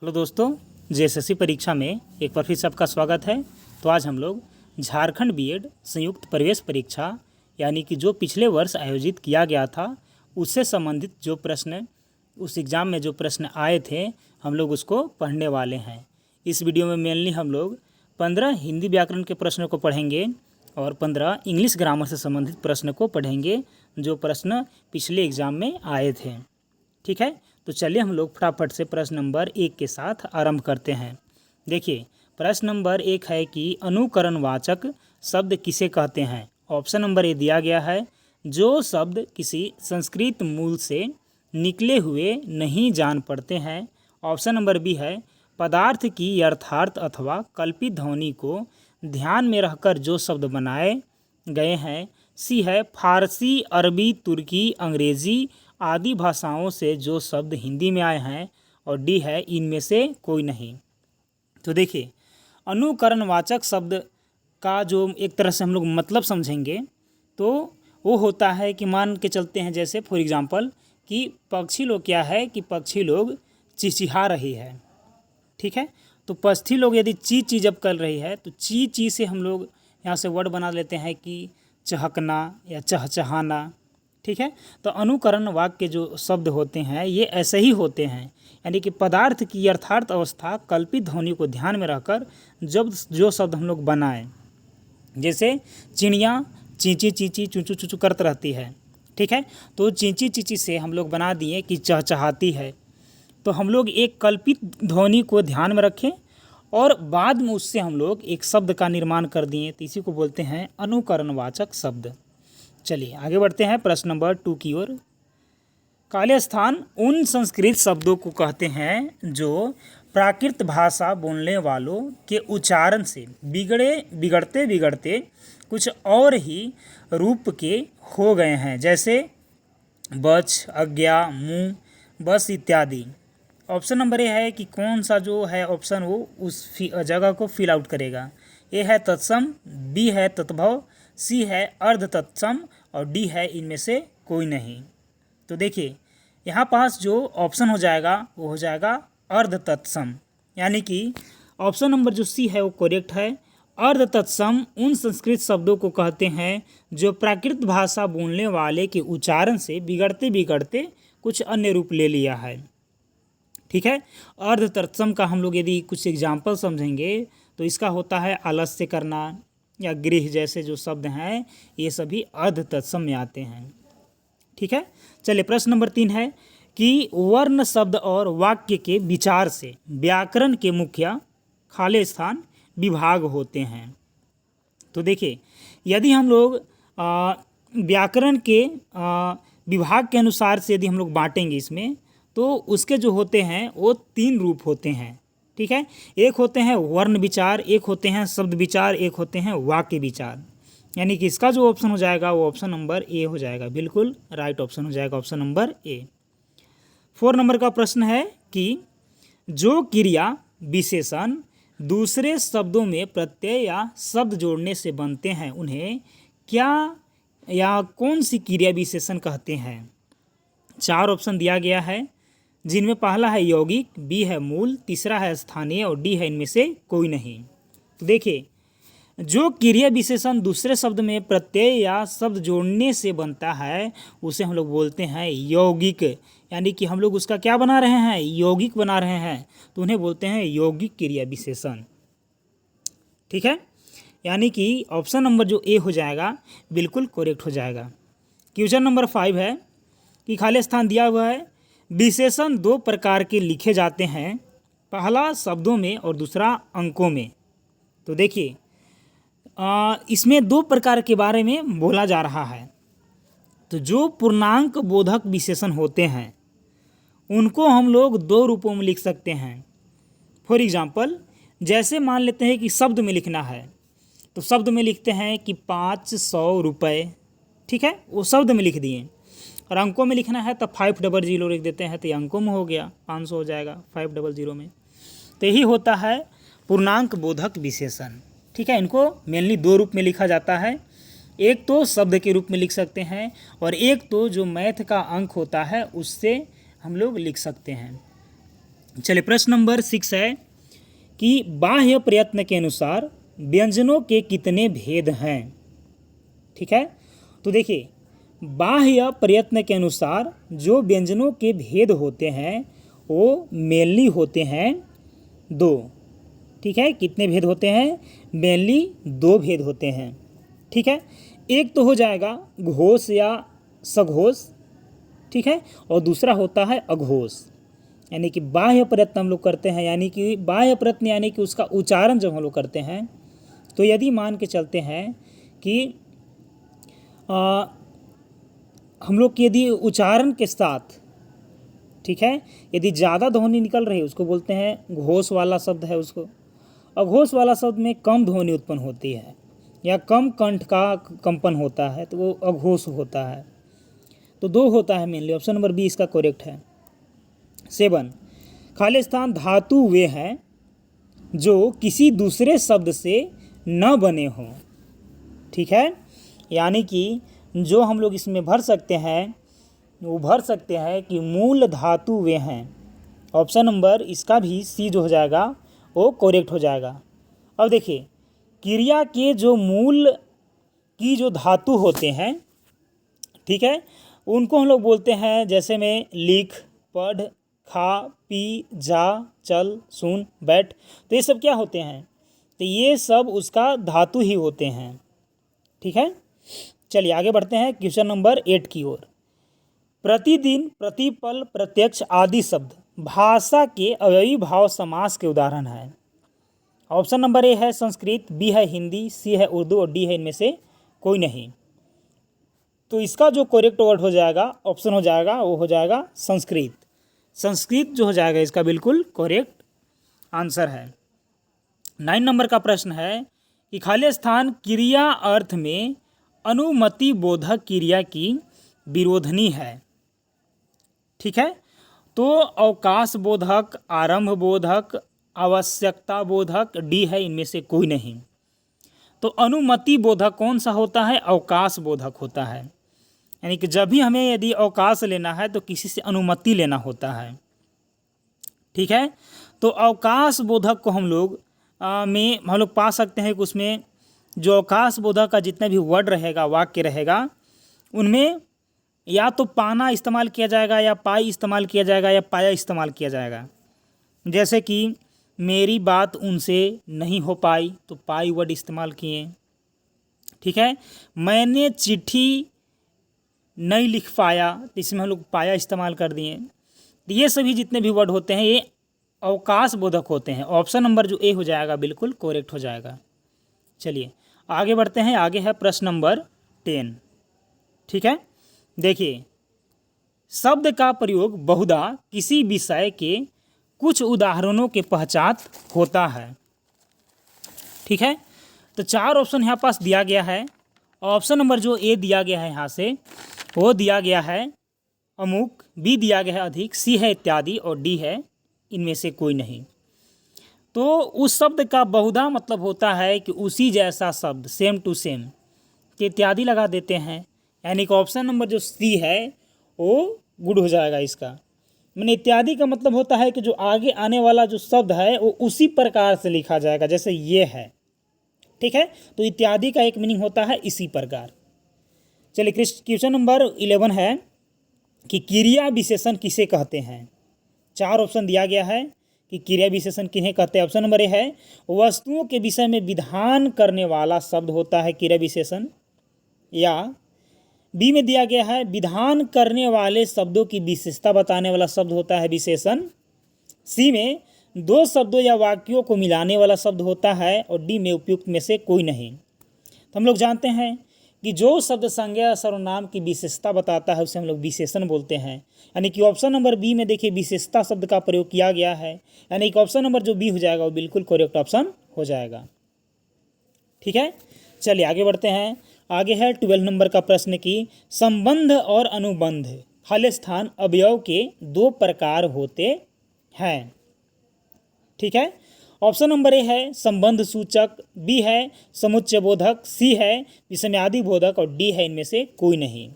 Hello दोस्तों, JSSC परीक्षा में एक बार फिर से आपका स्वागत है। तो आज हम लोग झारखंड बीएड संयुक्त प्रवेश परीक्षा यानी कि जो पिछले वर्ष आयोजित किया गया था उससे संबंधित जो प्रश्न उस एग्ज़ाम में जो प्रश्न आए थे हम लोग उसको पढ़ने वाले हैं। इस वीडियो में मेनली हम लोग 15 हिंदी व्याकरण के प्रश्नों को पढ़ेंगे और 15 इंग्लिश ग्रामर से संबंधित प्रश्न को पढ़ेंगे जो प्रश्न पिछले एग्ज़ाम में आए थे। ठीक है, तो चलिए हम लोग फटाफट से प्रश्न नंबर 1 के साथ आरंभ करते हैं। देखिए, प्रश्न नंबर 1 है कि अनुकरणवाचक शब्द किसे कहते हैं। ऑप्शन नंबर ए दिया गया है, जो शब्द किसी संस्कृत मूल से निकले हुए नहीं जान पड़ते हैं। ऑप्शन नंबर बी है, पदार्थ की यथार्थ अथवा कल्पित ध्वनि को ध्यान में रखकर जो शब्द बनाए गए हैं। सी है, फारसी, अरबी, तुर्की, अंग्रेज़ी आदि भाषाओं से जो शब्द हिंदी में आए हैं। और डी है, इनमें से कोई नहीं। तो देखिए, अनुकरणवाचक शब्द का जो एक तरह से हम लोग मतलब समझेंगे तो वो होता है कि मान के चलते हैं, जैसे फॉर एग्जांपल कि पक्षी लोग क्या है कि पक्षी लोग चिचिहा रही है। ठीक है, तो पक्षी लोग यदि ची जब कर रही है तो ची से हम लोग यहाँ से वर्ड बना लेते हैं कि चहकना या चहचहाना। ठीक है, तो अनुकरण वाक्य के जो शब्द होते हैं ये ऐसे ही होते हैं, यानी कि पदार्थ की यथार्थ अवस्था कल्पित ध्वनि को ध्यान में रखकर जब जो शब्द हम लोग बनाएं, जैसे चिड़िया चींची चींची चूचू चूचू करती रहती है। ठीक है, तो चींची चींची से हम लोग बना दिए कि चहचहाती है। तो हम लोग एक कल्पित ध्वनि को ध्यान में रखें और बाद में उससे हम लोग एक शब्द का निर्माण कर दिए, तो इसी को बोलते हैं अनुकरणवाचक शब्द। चलिए आगे बढ़ते हैं प्रश्न नंबर 2 की ओर। काले स्थान उन संस्कृत शब्दों को कहते हैं जो प्राकृत भाषा बोलने वालों के उच्चारण से बिगड़ते बिगड़ते कुछ और ही रूप के हो गए हैं, जैसे बच, आज्ञा, मुंह, बस इत्यादि। ऑप्शन नंबर ए है कि कौन सा जो है ऑप्शन वो उस जगह को फिल आउट करेगा। ए है तत्सम, बी है तत्भव, सी है अर्ध तत्सम और डी है इनमें से कोई नहीं। तो देखिए, यहाँ पास जो ऑप्शन हो जाएगा वो हो जाएगा अर्ध तत्सम, यानी कि ऑप्शन नंबर जो सी है वो करेक्ट है। अर्ध तत्सम उन संस्कृत शब्दों को कहते हैं जो प्राकृत भाषा बोलने वाले के उच्चारण से बिगड़ते बिगड़ते कुछ अन्य रूप ले लिया है। ठीक है, अर्ध तत्सम का हम लोग यदि कुछ एग्जाम्पल समझेंगे तो इसका होता है आलस्य करना या गृह जैसे जो शब्द हैं ये सभी अर्ध तत्सम में आते हैं। ठीक है, चलिए प्रश्न नंबर 3 है कि वर्ण शब्द और वाक्य के विचार से व्याकरण के मुख्य खाले स्थान विभाग होते हैं। तो देखिए, यदि हम लोग व्याकरण के विभाग के अनुसार से यदि हम लोग बांटेंगे इसमें, तो उसके जो होते हैं वो 3 रूप होते हैं। ठीक है, एक होते हैं वर्ण विचार, एक होते हैं शब्द विचार, एक होते हैं वाक्य विचार। यानी कि इसका जो ऑप्शन हो जाएगा वो ऑप्शन नंबर ए हो जाएगा, बिल्कुल राइट ऑप्शन हो जाएगा ऑप्शन नंबर ए। 4 नंबर का प्रश्न है कि जो क्रिया विशेषण दूसरे शब्दों में प्रत्यय या शब्द जोड़ने से बनते हैं उन्हें क्या या कौन सी क्रिया विशेषण कहते हैं। 4 ऑप्शन दिया गया है, जिनमें पहला है यौगिक, बी है मूल, तीसरा है स्थानीय और डी है इनमें से कोई नहीं। तो देखिए, जो क्रिया विशेषण दूसरे शब्द में प्रत्यय या शब्द जोड़ने से बनता है उसे हम लोग बोलते हैं यौगिक, यानी कि हम लोग उसका क्या बना रहे हैं, यौगिक बना रहे हैं, तो उन्हें बोलते हैं यौगिक क्रिया विशेषण। ठीक है, यानी कि ऑप्शन नंबर जो ए हो जाएगा बिल्कुल करेक्ट हो जाएगा। क्वेश्चन नंबर 5 है कि खाली स्थान दिया हुआ है, विशेषण 2 प्रकार के लिखे जाते हैं, पहला शब्दों में और दूसरा अंकों में। तो देखिए, इसमें 2 प्रकार के बारे में बोला जा रहा है। तो जो पूर्णांक बोधक विशेषण होते हैं उनको हम लोग 2 रूपों में लिख सकते हैं। फॉर एग्जांपल, जैसे मान लेते हैं कि शब्द में लिखना है तो शब्द में लिखते हैं कि 500 रुपये। ठीक है, वो शब्द में लिख दिए। और अंकों में लिखना है तो 500 लिख देते हैं, तो ये अंकों में हो गया, 500 हो जाएगा 500 में। तो यही होता है पूर्णांक बोधक विशेषण। ठीक है, इनको मेनली 2 रूप में लिखा जाता है, एक तो शब्द के रूप में लिख सकते हैं और एक तो जो मैथ का अंक होता है उससे हम लोग लिख सकते हैं। चलिए प्रश्न नंबर 6 है कि बाह्य प्रयत्न के अनुसार व्यंजनों के कितने भेद हैं। ठीक है, तो देखिए बाह्य प्रयत्न के अनुसार जो व्यंजनों के भेद होते हैं वो मेनली होते हैं 2। ठीक है, कितने भेद होते हैं? मेनली 2 भेद होते हैं। ठीक है, एक तो हो जाएगा घोष या सघोष, ठीक है, और दूसरा होता है अघोष। यानी कि बाह्य प्रयत्न हम लोग करते हैं, यानी कि बाह्य प्रयत्न यानी कि उसका उच्चारण जब हम लोग करते हैं तो यदि मान के चलते हैं कि हम लोग यदि उच्चारण के साथ, ठीक है, यदि ज़्यादा ध्वनि निकल रही है उसको बोलते हैं घोष वाला शब्द है उसको। अघोष वाला शब्द में कम ध्वनि उत्पन्न होती है या कम कंठ का कंपन होता है तो वो अघोष होता है। तो 2 होता है मेनली। ऑप्शन नंबर बी इसका करेक्ट है। 7, खाली स्थान धातु वे हैं जो किसी दूसरे शब्द से न बने हों। ठीक है, यानी कि जो हम लोग इसमें भर सकते हैं वो भर सकते हैं कि मूल धातु वे हैं। ऑप्शन नंबर इसका भी सी जो हो जाएगा वो करेक्ट हो जाएगा। अब देखिए क्रिया के जो मूल की जो धातु होते हैं, ठीक है, उनको हम लोग बोलते हैं, जैसे में लिख, पढ़, खा, पी, जा, चल, सुन, बैठ, तो ये सब क्या होते हैं? तो ये सब उसका धातु ही होते हैं। ठीक है, चलिए आगे बढ़ते हैं क्वेश्चन नंबर 8 की ओर। प्रतिदिन, प्रतिपल, प्रत्यक्ष आदि शब्द भाषा के अवयवी भाव समास के उदाहरण हैं। ऑप्शन नंबर ए है संस्कृत, बी है हिंदी, सी है उर्दू और डी है इनमें से कोई नहीं। तो इसका जो करेक्ट वर्ड हो जाएगा, ऑप्शन हो जाएगा, वो हो जाएगा संस्कृत। संस्कृत जो हो जाएगा इसका बिल्कुल करेक्ट आंसर है। 9 नंबर का प्रश्न है कि खाली स्थान क्रिया अर्थ में अनुमति बोधक क्रिया की विरोधनी है। ठीक है, तो अवकाश बोधक, आरंभ बोधक, आवश्यकता बोधक, डी है इनमें से कोई नहीं। तो अनुमति बोधक कौन सा होता है? अवकाश बोधक होता है। यानी कि जब भी हमें यदि अवकाश लेना है तो किसी से अनुमति लेना होता है। ठीक है, तो अवकाश बोधक को हम लोग पा सकते हैं कि उसमें जो अवकाश बोधक का जितना भी वर्ड रहेगा, वाक्य रहेगा, उनमें या तो पाना इस्तेमाल किया जाएगा या पाई इस्तेमाल किया जाएगा या पाया इस्तेमाल किया जाएगा। जैसे कि मेरी बात उनसे नहीं हो पाई तो पाई वर्ड इस्तेमाल किए। ठीक है, मैंने चिट्ठी नहीं लिख पाया तो इसमें हम लोग पाया इस्तेमाल कर दिए। तो ये सभी जितने भी वर्ड होते हैं ये अवकाश बोधक होते हैं। ऑप्शन नंबर जो ए हो जाएगा बिल्कुल करेक्ट हो जाएगा। चलिए आगे बढ़ते हैं। आगे है प्रश्न नंबर 10। ठीक है, देखिए शब्द का प्रयोग बहुधा किसी विषय के कुछ उदाहरणों के पश्चात होता है। ठीक है, तो 4 ऑप्शन यहाँ पास दिया गया है। ऑप्शन नंबर जो ए दिया गया है यहाँ से वो दिया गया है अमुक, बी दिया गया है अधिक, सी है इत्यादि और डी है इनमें से कोई नहीं। तो उस शब्द का बहुधा मतलब होता है कि उसी जैसा शब्द, सेम टू सेम, कि इत्यादि लगा देते हैं। यानी कि ऑप्शन नंबर जो सी है वो गुड हो जाएगा इसका। मैंने इत्यादि का मतलब होता है कि जो आगे आने वाला जो शब्द है वो उसी प्रकार से लिखा जाएगा जैसे ये है। ठीक है, तो इत्यादि का एक मीनिंग होता है इसी प्रकार। चलिए क्वेश्चन नंबर 11 है कि क्रिया विशेषण किसे कहते हैं। 4 ऑप्शन दिया गया है कि क्रिया विशेषण किन्हें कहते हैं। ऑप्शन नंबर ए है वस्तुओं के विषय में विधान करने वाला शब्द होता है क्रिया विशेषण, या बी में दिया गया है विधान करने वाले शब्दों की विशेषता बताने वाला शब्द होता है विशेषण, सी में 2 शब्दों या वाक्यों को मिलाने वाला शब्द होता है और डी में उपयुक्त में से कोई नहीं। तो हम लोग जानते हैं कि जो शब्द संज्ञा सर्वनाम की विशेषता बताता है उसे हम लोग विशेषण बोलते हैं। यानी कि ऑप्शन नंबर बी में देखिए विशेषता शब्द का प्रयोग किया गया है। यानी कि ऑप्शन नंबर जो बी हो जाएगा वो बिल्कुल करेक्ट ऑप्शन हो जाएगा। ठीक है, चलिए आगे बढ़ते हैं। आगे है 12 नंबर का प्रश्न की संबंध और अनुबंध खाली स्थान अवयव के 2 प्रकार होते हैं। ठीक है, ऑप्शन नंबर ए है संबंध सूचक, बी है समुच्चय बोधक, सी है विषयादि बोधक और डी है इनमें से कोई नहीं।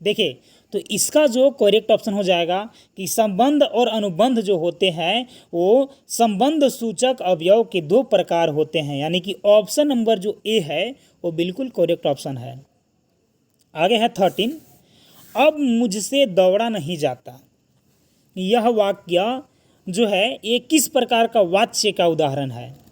देखिए तो इसका जो करेक्ट ऑप्शन हो जाएगा कि संबंध और अनुबंध जो होते हैं वो संबंध सूचक अवयव के दो प्रकार होते हैं, यानी कि ऑप्शन नंबर जो ए है वो बिल्कुल करेक्ट ऑप्शन है। आगे है 13, अब मुझसे दौड़ा नहीं जाता। यह वाक्य जो है ये किस प्रकार का वाच्य का उदाहरण है?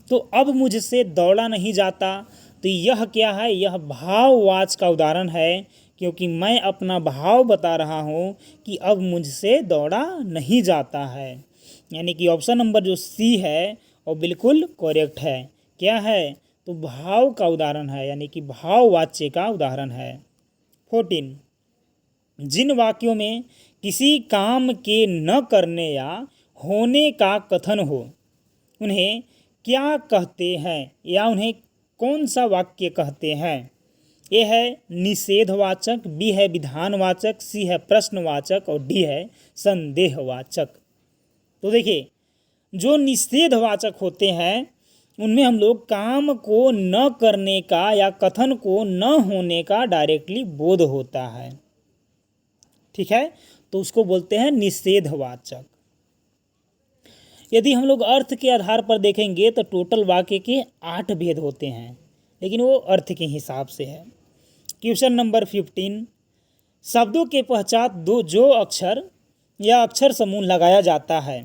तो अब मुझसे दौड़ा नहीं जाता, तो यह क्या है? यह भाववाच का उदाहरण है, क्योंकि मैं अपना भाव बता रहा हूँ कि अब मुझसे दौड़ा नहीं जाता है। यानी कि ऑप्शन नंबर जो सी है वो बिल्कुल करेक्ट है। क्या है? तो भाव का उदाहरण है, यानी कि भाववाच्य का उदाहरण है। 14, जिन वाक्यों में किसी काम के न करने या होने का कथन हो उन्हें क्या कहते हैं, या उन्हें कौन सा वाक्य कहते हैं? ए है निषेधवाचक, बी है विधानवाचक, सी है प्रश्नवाचक और डी है संदेहवाचक। तो देखिए, जो निषेधवाचक होते हैं उनमें हम लोग काम को न करने का या कथन को न होने का डायरेक्टली बोध होता है। ठीक है, तो उसको बोलते हैं निषेधवाचक। यदि हम लोग अर्थ के आधार पर देखेंगे तो टोटल वाक्य के 8 भेद होते हैं, लेकिन वो अर्थ के हिसाब से है। क्वेश्चन नंबर 15, शब्दों के पश्चात दो जो अक्षर या अक्षर समूह लगाया जाता है,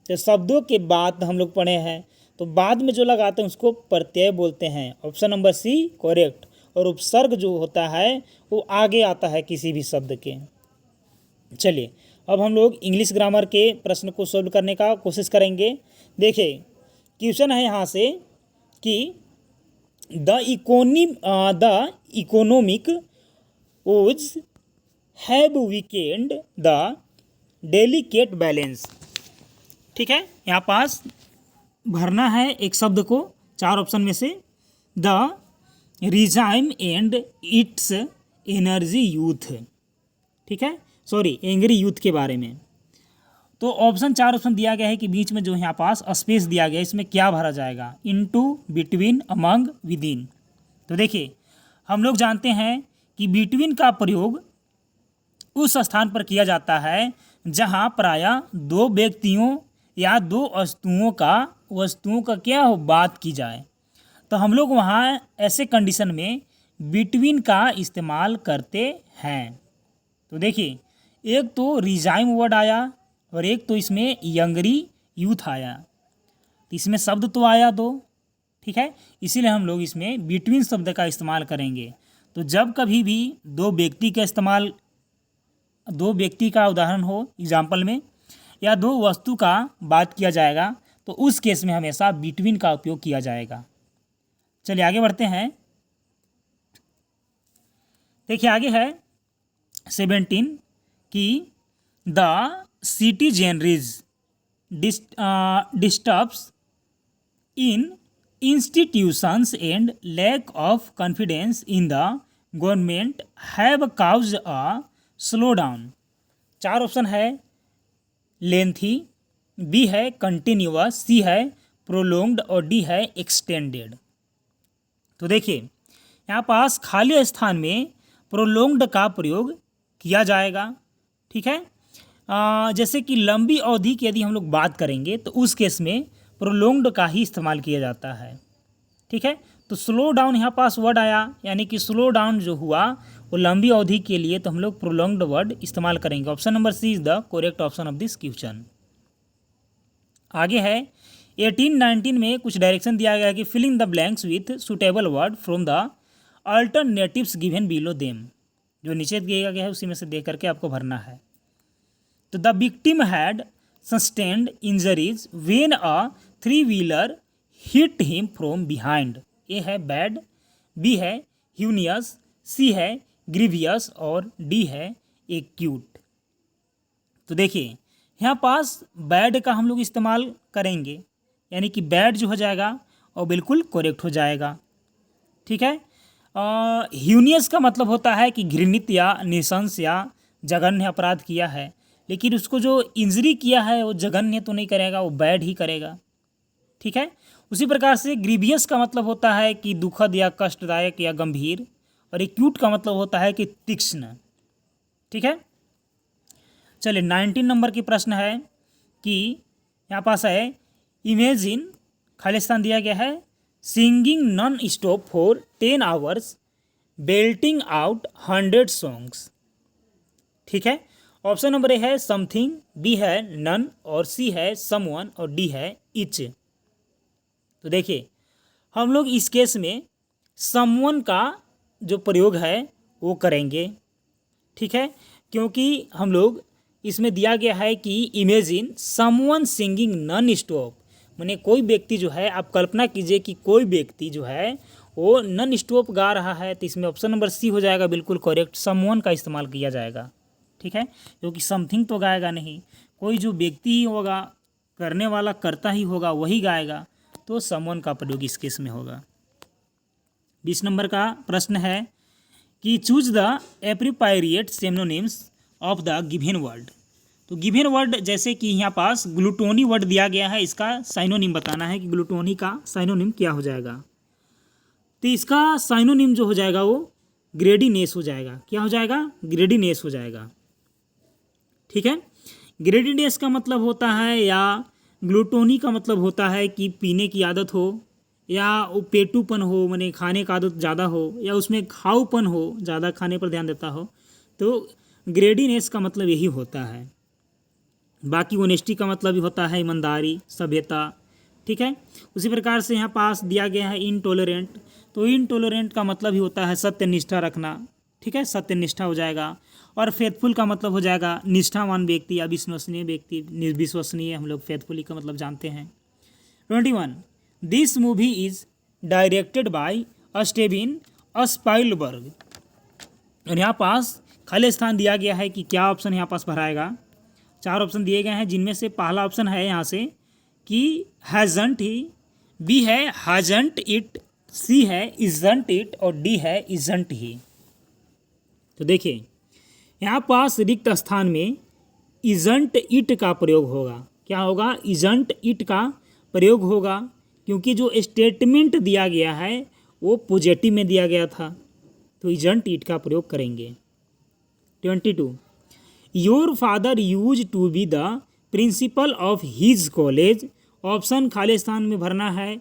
तो शब्दों के बाद हम लोग पढ़े हैं, तो बाद में जो लगाते हैं उसको प्रत्यय बोलते हैं। Option number C correct. और उपसर्ग जो होता है वो आगे आता है किसी भी शब्द के। चलिए, अब हम लोग इंग्लिश ग्रामर के प्रश्न को सॉल्व करने का कोशिश करेंगे। देखिए, क्वेश्चन है यहाँ से कि the economic woods have weakened the delicate balance. ठीक है, यहाँ पास भरना है एक शब्द को 4 ऑप्शन में से। The regime and it's energy youth. ठीक है, सॉरी एंग्री यूथ के बारे में। तो ऑप्शन 4 ऑप्शन दिया गया है कि बीच में जो यहाँ पास स्पेस दिया गया है, इसमें क्या भरा जाएगा? Into, between, among, within. तो देखिए, हम लोग जानते हैं कि बिटवीन का प्रयोग उस स्थान पर किया जाता है जहाँ प्रायः दो व्यक्तियों या दो वस्तुओं का क्या हो बात की जाए। तो हम लोग वहाँ ऐसे कंडीशन में बिटवीन का इस्तेमाल करते हैं। तो देखिए, एक तो रिजाइम वर्ड आया और एक तो इसमें यंगरी यूथ आया, तो इसमें शब्द तो आया दो। ठीक है, इसीलिए हम लोग इसमें बिटवीन शब्द का इस्तेमाल करेंगे। तो जब कभी भी दो व्यक्ति का उदाहरण हो एग्जाम्पल में, या दो वस्तु का बात किया जाएगा, तो उस केस में हमेशा बिटवीन का उपयोग किया जाएगा। चलिए आगे बढ़ते हैं। देखिए, आगे है 17 कि the citizenries disturbs in institutions and lack of confidence in the government have caused a slow down. 4 option है लेंथी, बी है कंटिन्यूअस, सी है प्रोलोंग्ड और डी है एक्सटेंडेड। तो देखिए, यहाँ पास खाली स्थान में प्रोलोंग्ड का प्रयोग किया जाएगा। ठीक है, जैसे कि लंबी अवधि की यदि हम लोग बात करेंगे तो उस केस में प्रोलोंग्ड का ही इस्तेमाल किया जाता है। ठीक है, तो स्लो डाउन यहाँ पास वर्ड आया, यानी कि स्लो डाउन जो हुआ वो लंबी अवधि के लिए, तो हम लोग प्रोलोंग्ड वर्ड इस्तेमाल करेंगे। Option number C is the correct option of this question. आगे है 18-19 में कुछ डायरेक्शन दिया गया है कि filling the blanks with suitable word from the alternatives given below them. जो नीचे दिया गया है उसी में से देख करके आपको भरना है। तो the victim had sustained injuries when a three wheeler hit him from behind. A है बैड, बी है ह्यूनियस, सी है ग्रीवियस और डी है एक्यूट। तो देखिए, यहाँ पास बैड का हम लोग इस्तेमाल करेंगे, यानी कि बैड जो हो जाएगा और बिल्कुल करेक्ट हो जाएगा। ठीक है, ह्यूनियस का मतलब होता है कि घृणित या निशंस या जघन्य अपराध किया है, लेकिन उसको जो इंजरी किया है वो जघन्य तो नहीं करेगा, वो बैड ही करेगा। ठीक है, उसी प्रकार से ग्रीवियस का मतलब होता है कि दुखद या कष्टदायक या गंभीर, और एक्यूट का मतलब होता है कि तीक्ष्ण। ठीक है। चलिए 19 नंबर की प्रश्न है कि यहाँ पास है इमेजिन, खालिस्तान दिया गया है, singing non stop for 10 hours, Belting out 100 songs. ठीक है। ऑप्शन नंबर ए है समथिंग, बी है नन, और सी है समवन, और डी है इच। तो देखिए हम लोग इस केस में समवन का जो प्रयोग है वो करेंगे। ठीक है, क्योंकि हम लोग इसमें दिया गया है कि imagine someone singing non stop, माने कोई व्यक्ति जो है, आप कल्पना कीजिए कि कोई व्यक्ति जो है वो नॉन स्टॉप गा रहा है, तो इसमें ऑप्शन नंबर सी हो जाएगा बिल्कुल करेक्ट, समवन का इस्तेमाल किया जाएगा। ठीक है, क्योंकि समथिंग तो गाएगा नहीं, कोई जो व्यक्ति ही होगा, करने वाला करता ही होगा, वही गाएगा, तो समवन का प्रयोग इस केस में होगा। 20 नंबर का प्रश्न है कि choose the appropriate synonyms of the given word. तो गिवन वर्ड जैसे कि यहाँ पास ग्लूटोनी वर्ड दिया गया है, इसका साइनोनिम बताना है कि ग्लूटोनी का साइनोनिम क्या हो जाएगा। तो इसका साइनोनिम जो हो जाएगा वो ग्रेडिनेस हो जाएगा। क्या हो जाएगा? ग्रेडिनेस हो जाएगा। ठीक है, ग्रेडिनेस का मतलब होता है, या ग्लूटोनी का मतलब होता है कि पीने की आदत हो, या वो पेटूपन हो, माने खाने का आदत ज़्यादा हो, या उसमें खाऊपन हो, ज़्यादा खाने पर ध्यान देता हो, तो ग्रेडिनेस का मतलब यही होता है। बाकी ऑनेस्टी का मतलब भी होता है ईमानदारी, सभ्यता। ठीक है, उसी प्रकार से यहाँ पास दिया गया है इनटॉलरेंट, तो इनटॉलरेंट का मतलब ही होता है सत्यनिष्ठा रखना। ठीक है, सत्यनिष्ठा हो जाएगा। और फेथफुल का मतलब हो जाएगा निष्ठावान व्यक्ति या विश्वसनीय व्यक्ति, निर्विश्वसनीय हम लोग फेथफुली का मतलब जानते हैं। 21 this movie is directed by Steven Spielberg. और यहाँ पास खाली स्थान दिया गया है कि क्या ऑप्शन यहाँ पास भराएगा। 4 ऑप्शन दिए गए हैं, जिनमें से पहला ऑप्शन है यहाँ से कि हैजंट ही, बी है हैजंट इट, सी है इजंट इट, और डी है इजंट ही। तो देखिए यहाँ पास रिक्त स्थान में इजंट इट का प्रयोग होगा। क्या होगा? इजंट इट का प्रयोग होगा, क्योंकि जो स्टेटमेंट दिया गया है वो पॉजिटिव में दिया गया था, तो इजंट इट का प्रयोग करेंगे। 22 your father use to be the principal of his college. Option खाली स्थान में भरना है।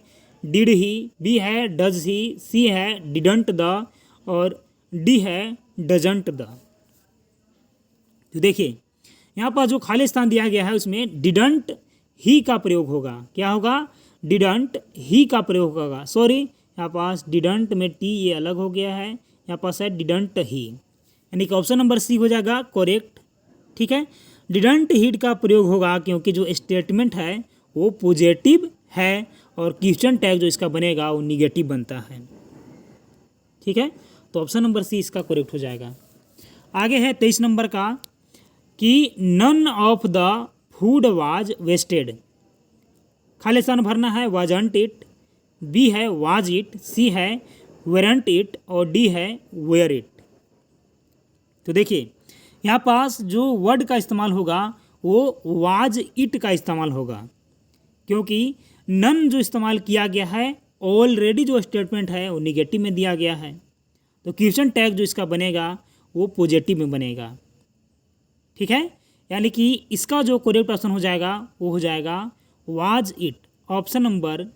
डिड ही, बी है डज ही, सी है डिडंट द, और डी है डजंट द। तो देखिए यहाँ पर जो खाली स्थान दिया गया है उसमें डिडंट ही का प्रयोग होगा। क्या होगा? डिडंट ही का प्रयोग होगा। सॉरी, यहाँ पास डिडंट में टी ये अलग हो गया है, यहाँ पास है डिडंट ही, यानी कि ऑप्शन नंबर सी हो जाएगा करेक्ट। ठीक है, डिडंट हीट का प्रयोग होगा क्योंकि जो स्टेटमेंट है वो पॉजिटिव है, और क्वेश्चन टैग जो इसका बनेगा वो निगेटिव बनता है। ठीक है, तो ऑप्शन नंबर सी इसका करेक्ट हो जाएगा। आगे है 23 नंबर का कि none of the food was wasted. खाली स्थान भरना है वाजंट इट, बी है वाज इट, सी है वेरंट इट, और डी है वेयर इट। तो देखिए यहाँ पास जो वर्ड का इस्तेमाल होगा वो वाज इट का इस्तेमाल होगा, क्योंकि नन जो इस्तेमाल किया गया है ऑलरेडी जो स्टेटमेंट है वो निगेटिव में दिया गया है, तो क्वेश्चन टैग जो इसका बनेगा वो पॉजिटिव में बनेगा। ठीक है, यानी कि इसका जो करेक्ट ऑप्शन हो जाएगा वो हो जाएगा वाज इट। ऑप्शन नंबर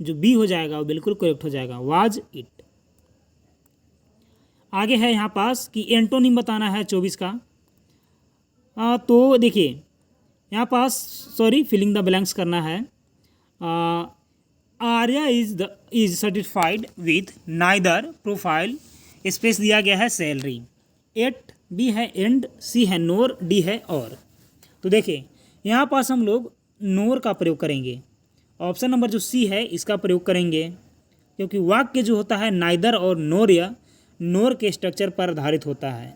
जो बी हो जाएगा वो बिल्कुल करेक्ट हो जाएगा, वाज इट। आगे है यहाँ पास कि एंटोनिम बताना है 24 का। तो देखिए यहाँ पास सॉरी फिलिंग द ब्लैंक्स करना है। Arya is certified with neither profile, space दिया गया है सैलरी, एट, बी है एंड, सी है नोर, डी है और। तो देखिए यहाँ पास हम लोग नोर का प्रयोग करेंगे। ऑप्शन नंबर जो सी है इसका प्रयोग करेंगे, क्योंकि वाक्य जो होता है नाइदर और नोर या नोर के स्ट्रक्चर पर आधारित होता है।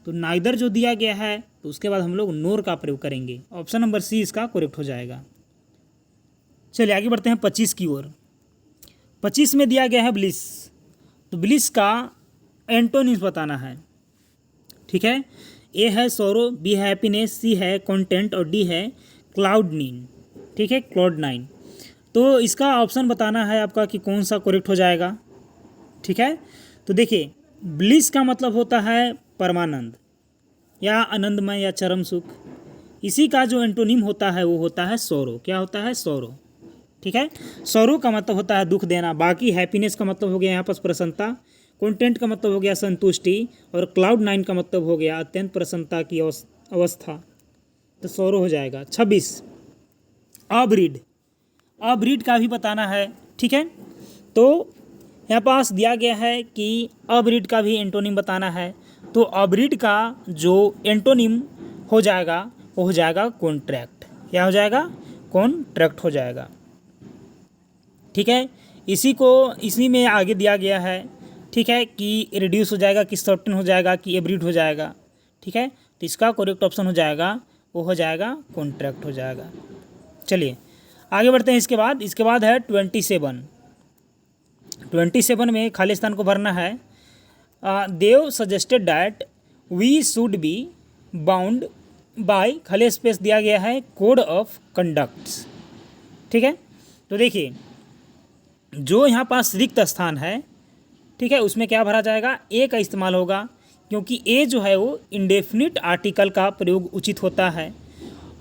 तो नाइदर जो दिया गया है तो उसके बाद हम लोग नोर का प्रयोग करेंगे। ऑप्शन नंबर सी इसका करेक्ट हो जाएगा। चलिए आगे बढ़ते हैं 25 की ओर। 25 में दिया गया है ब्लिस, तो ब्लिस का एंटोनिम्स बताना है। ठीक है, ए है सोरो, बी है हैप्पीनेस, सी है कंटेंट, और डी है क्लाउड नाइन। ठीक है, क्लाउड नाइन। तो इसका ऑप्शन बताना है आपका कि कौन सा करेक्ट हो जाएगा। ठीक है, तो देखिए ब्लिस का मतलब होता है परमानंद, या आनंदमय या चरम सुख। इसी का जो एंटोनिम होता है वो होता है सौरो। क्या होता है? सौरो। ठीक है, सौरो का मतलब होता है दुख देना। बाकी हैप्पीनेस का मतलब हो गया यहाँ पर प्रसन्नता, कंटेंट का मतलब हो गया संतुष्टि, और क्लाउड 9 का मतलब हो गया अत्यंत प्रसन्नता की अवस्था। तो सौरो हो जाएगा। 26 अब्रीड। अब्रीड का भी बताना है। ठीक है, तो यहाँ पास दिया गया है कि अब्रीड का भी एंटोनिम बताना है। तो अब्रीड का जो एंटोनिम हो जाएगा वो हो जाएगा कॉन्ट्रैक्ट। क्या हो जाएगा? कॉन्ट्रैक्ट हो जाएगा। ठीक है, इसी में आगे दिया गया है। ठीक है, कि रिड्यूस हो जाएगा, कि शॉर्टन हो जाएगा, कि एब्रीड हो जाएगा। ठीक है, तो इसका करेक्ट ऑप्शन हो जाएगा वो हो जाएगा कॉन्ट्रैक्ट हो जाएगा। चलिए आगे बढ़ते हैं। इसके बाद है 27 में खालिस्तान को भरना है। They suggested that we should be bound by, खाली स्पेस दिया गया है, कोड ऑफ कंडक्ट्स। ठीक है, तो देखिए जो यहाँ पास रिक्त स्थान है, ठीक है, उसमें क्या भरा जाएगा? ए का इस्तेमाल होगा, क्योंकि ए जो है वो इंडेफिनिट आर्टिकल का प्रयोग उचित होता है,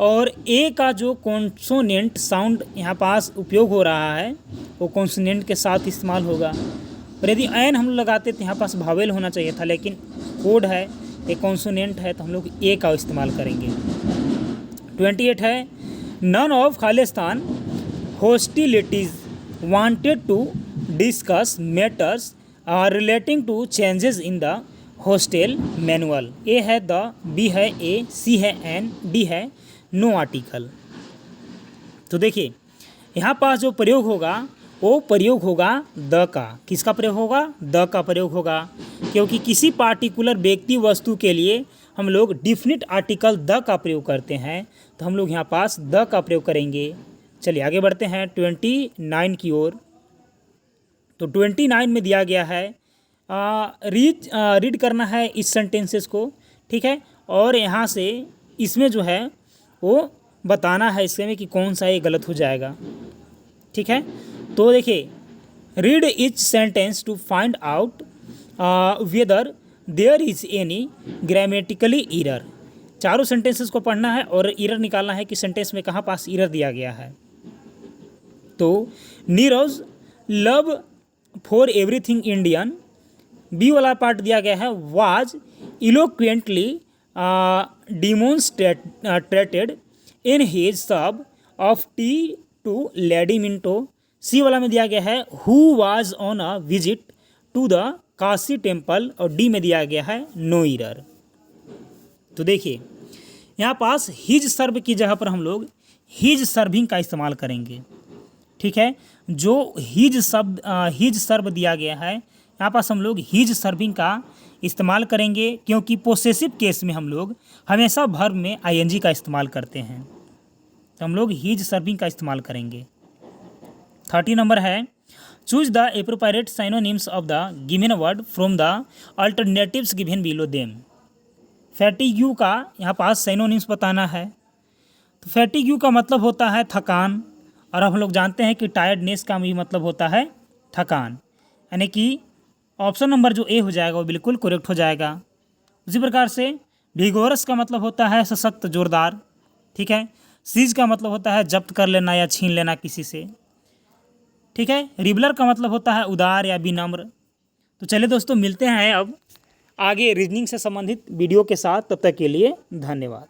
और ए का जो कॉन्सोनेंट साउंड यहाँ पास उपयोग हो रहा है वो कॉन्सोनेंट के साथ इस्तेमाल होगा। और यदि एन हम लोग लगाते तो यहाँ पास भावेल होना चाहिए था, लेकिन कोड है, एक कॉन्सोनेंट है, तो हम लोग ए का इस्तेमाल करेंगे। 28 है नन ऑफ खालिस्तान hostilities wanted to discuss matters relating to changes in the hostel manual. A है द, बी है ए, सी है एन, डी है नो आर्टिकल। तो देखिए यहाँ पास जो प्रयोग होगा वो प्रयोग होगा द का। किसका प्रयोग होगा? द का प्रयोग होगा, क्योंकि किसी पार्टिकुलर व्यक्ति वस्तु के लिए हम लोग डिफिनिट आर्टिकल द का प्रयोग करते हैं, तो हम लोग यहाँ पास द का प्रयोग करेंगे। चलिए आगे बढ़ते हैं 29 की ओर। तो 29 में दिया गया है रीड करना है इस सेंटेंसेस को। ठीक है, और यहाँ से इसमें जो है वो बताना है इसमें कि कौन सा ये गलत हो जाएगा। ठीक है, तो देखिए read each sentence to find out whether there is any grammatically error. चारों सेंटेंसेस को पढ़ना है और एरर निकालना है कि सेंटेंस में कहाँ पास एरर दिया गया है। तो Neeraj love for everything Indian, b वाला पार्ट दिया गया है, was eloquently demonstrated in his सब of tea to Lady Minto. C वाला में दिया गया है who was on a visit to the Kashi temple, और डी में दिया गया है नो एरर। तो देखिए यहाँ पास हिज सर्व की जगह पर हम लोग हिज सर्विंग का इस्तेमाल करेंगे। ठीक है, जो हिज सर्व दिया गया है यहाँ पास हम लोग हिज सर्विंग का इस्तेमाल करेंगे, क्योंकि पोसेसिव केस में हम लोग हमेशा वर्ब में आईएनजी का इस्तेमाल करते हैं, तो हम लोग हिज सर्विंग का इस्तेमाल करेंगे। 30 नंबर है choose the appropriate synonyms of the given word from the alternatives given below them. Fatigue का यहाँ पास साइनोनिम्स बताना है। तो फैटिग्यू का मतलब होता है थकान, और हम लोग जानते हैं कि टायर्डनेस का भी मतलब होता है थकान, यानी कि ऑप्शन नंबर जो ए हो जाएगा वो बिल्कुल करेक्ट हो जाएगा। उसी प्रकार से विगोरस का मतलब होता है सशक्त, जोरदार। ठीक है, सीज का मतलब होता है जब्त कर लेना या छीन लेना किसी से। ठीक है, रिबलर का मतलब होता है उदार या विनम्र। तो चलिए दोस्तों मिलते हैं अब आगे रीजनिंग से संबंधित वीडियो के साथ, तब तक के लिए धन्यवाद।